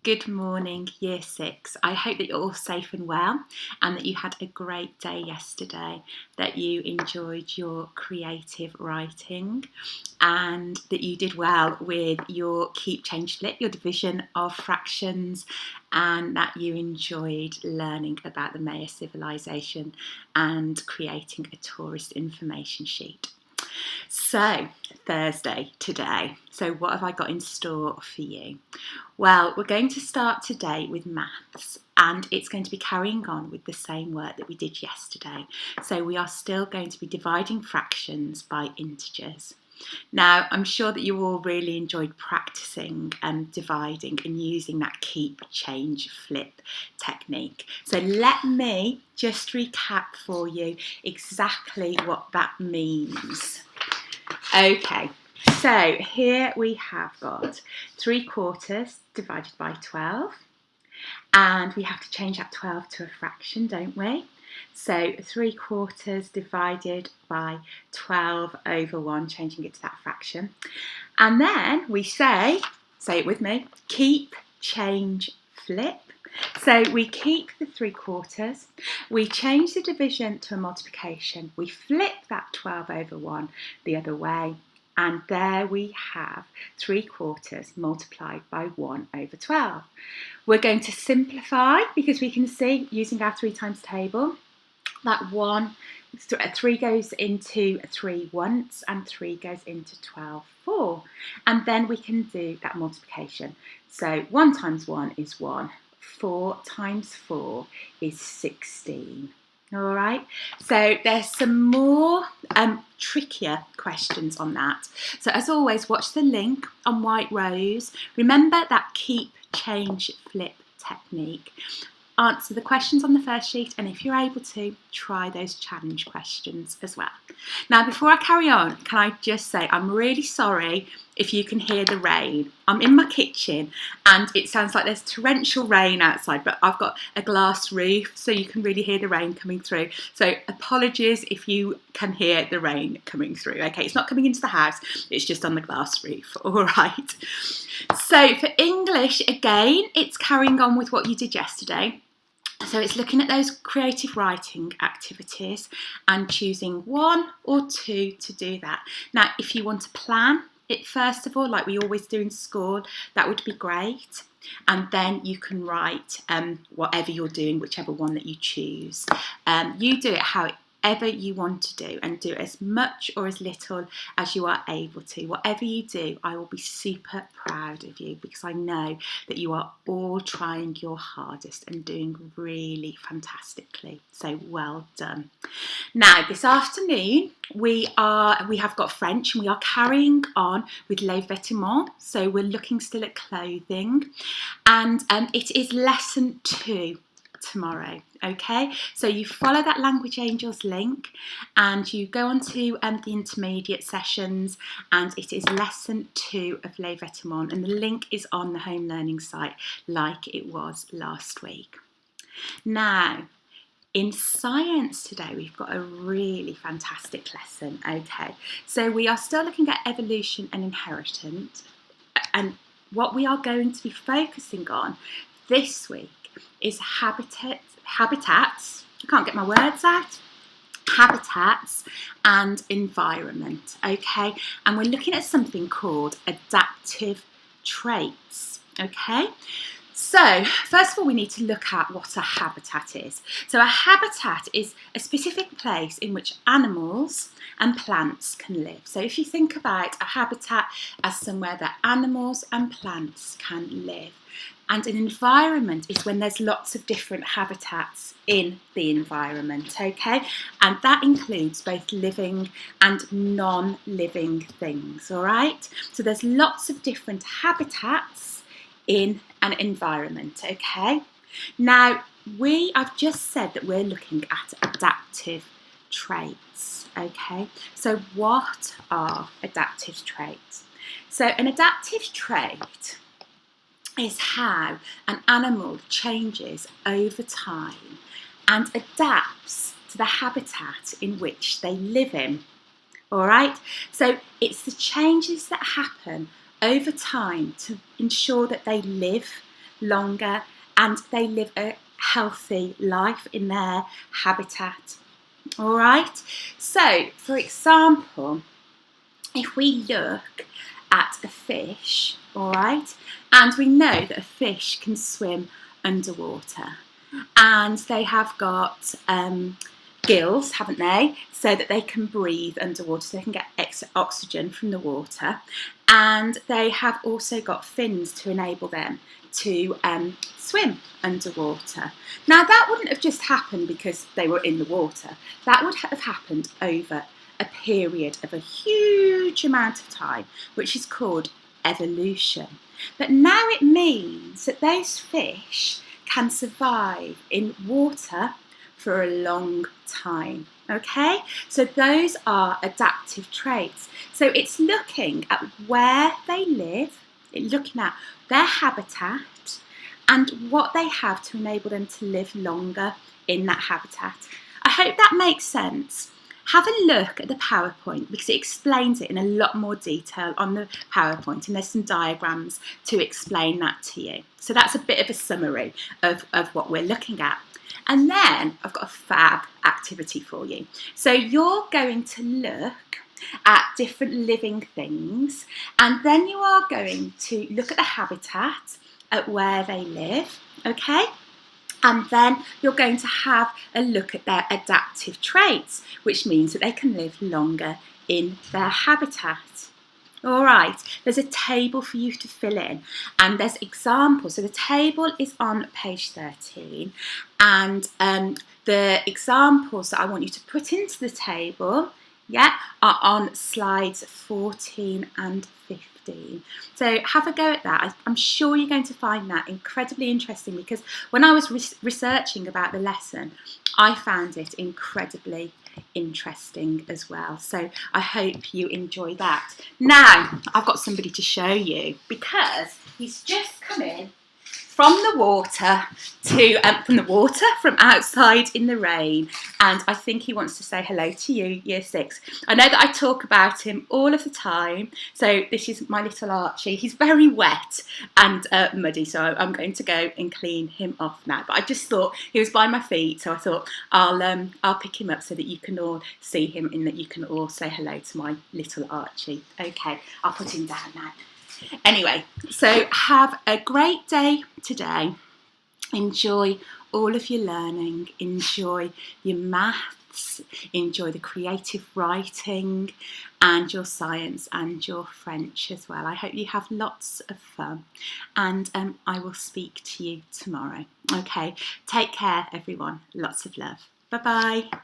Good morning, Year 6. I hope that you're all safe and well and that you had a great day yesterday, that you enjoyed your creative writing and that you did well with your keep, change, flip, your division of fractions, and that you enjoyed learning about the Maya civilization and creating a tourist information sheet. So, Thursday today. So, what have I got in store for you? Well, we're going to start today with maths, and it's going to be carrying on with the same work that we did yesterday. So, we are still going to be dividing fractions by integers. Now, I'm sure that you all really enjoyed practicing dividing and using that keep, change, flip technique. So let me just recap for you exactly what that means. Okay, so here we have got 3/4 divided by 12, and we have to change that 12 to a fraction, don't we? So 3/4 divided by 12 over 1, changing it to that fraction. And then we say it with me, keep, change, flip. So we keep the 3/4, we change the division to a multiplication, we flip that 12 over 1 the other way, and there we have 3/4 multiplied by 1 over 12. We're going to simplify because we can see using our 3 times table that 3 goes into 3 once and 3 goes into 12 4. And then we can do that multiplication. So 1 times 1 is 1. 4 times 4 is 16. All right, so there's some more trickier questions on that. So as always, watch the link on White Rose. Remember that keep, change, flip technique. Answer the questions on the first sheet, and if you're able to, try those challenge questions as well. Now, before I carry on, can I just say I'm really sorry if you can hear the rain. I'm in my kitchen and it sounds like there's torrential rain outside, but I've got a glass roof so you can really hear the rain coming through. So apologies if you can hear the rain coming through. Okay, it's not coming into the house, it's just on the glass roof. All right. So for English, again, it's carrying on with what you did yesterday. So it's looking at those creative writing activities and choosing 1 or 2 to do that. Now, if you want to plan it first of all, like we always do in school, that would be great. And then you can write whatever you're doing, whichever one that you choose. You do it however you want to do, and do as much or as little as you are able to. Whatever you do, I will be super proud of you because I know that you are all trying your hardest and doing really fantastically. So well done. Now, this afternoon we have got French, and we are carrying on with les vêtements. So we're looking still at clothing, and it is lesson 2 tomorrow. Okay, so you follow that Language Angels link and you go on to the intermediate sessions, and it is lesson 2 of Les Vêtements, and the link is on the home learning site like it was last week. Now, in science today, we've got a really fantastic lesson. Okay, so we are still looking at evolution and inheritance, and what we are going to be focusing on this week is habitats, I can't get my words out, habitats and environment, okay? And we're looking at something called adaptive traits, okay? So, first of all, we need to look at what a habitat is. So a habitat is a specific place in which animals and plants can live. So if you think about a habitat as somewhere that animals and plants can live. And an environment is when there's lots of different habitats in the environment, okay? And that includes both living and non-living things, all right? So there's lots of different habitats in an environment, okay? Now, I've just said that we're looking at adaptive traits, okay? So what are adaptive traits? So an adaptive trait is how an animal changes over time and adapts to the habitat in which they live in. All right, so it's the changes that happen over time to ensure that they live longer and they live a healthy life in their habitat. All right, so for example, if we look at a fish, all right, and we know that a fish can swim underwater and they have got gills, haven't they, so that they can breathe underwater, so they can get extra oxygen from the water, and they have also got fins to enable them to swim underwater. Now that wouldn't have just happened because they were in the water, that would have happened over a period of a huge amount of time, which is called evolution. But now it means that those fish can survive in water for a long time. Okay, so those are adaptive traits. So it's looking at where they live, looking at their habitat and what they have to enable them to live longer in that habitat. I hope that makes sense. Have a look at the PowerPoint because it explains it in a lot more detail on the PowerPoint, and there's some diagrams to explain that to you. So that's a bit of a summary of what we're looking at. And then I've got a fab activity for you. So you're going to look at different living things, and then you are going to look at the habitat, at where they live, okay? And then you're going to have a look at their adaptive traits, which means that they can live longer in their habitat. All right, there's a table for you to fill in and there's examples. So the table is on page 13 and the examples that I want you to put into the table, are on slides 14 and 15. So have a go at that. I'm sure you're going to find that incredibly interesting because when I was researching about the lesson, I found it incredibly interesting as well. So I hope you enjoy that. Now, I've got somebody to show you because he's just come in from the water from outside in the rain, and I think he wants to say hello to you, Year 6. I know that I talk about him all of the time, so this is my little Archie. He's very wet and muddy, so I'm going to go and clean him off now. But I just thought he was by my feet, so I thought I'll pick him up so that you can all see him and that you can all say hello to my little Archie. Okay, I'll put him down now. Anyway, so have a great day today. Enjoy all of your learning, enjoy your maths, enjoy the creative writing and your science and your French as well. I hope you have lots of fun and I will speak to you tomorrow. Okay, take care everyone, lots of love. Bye bye.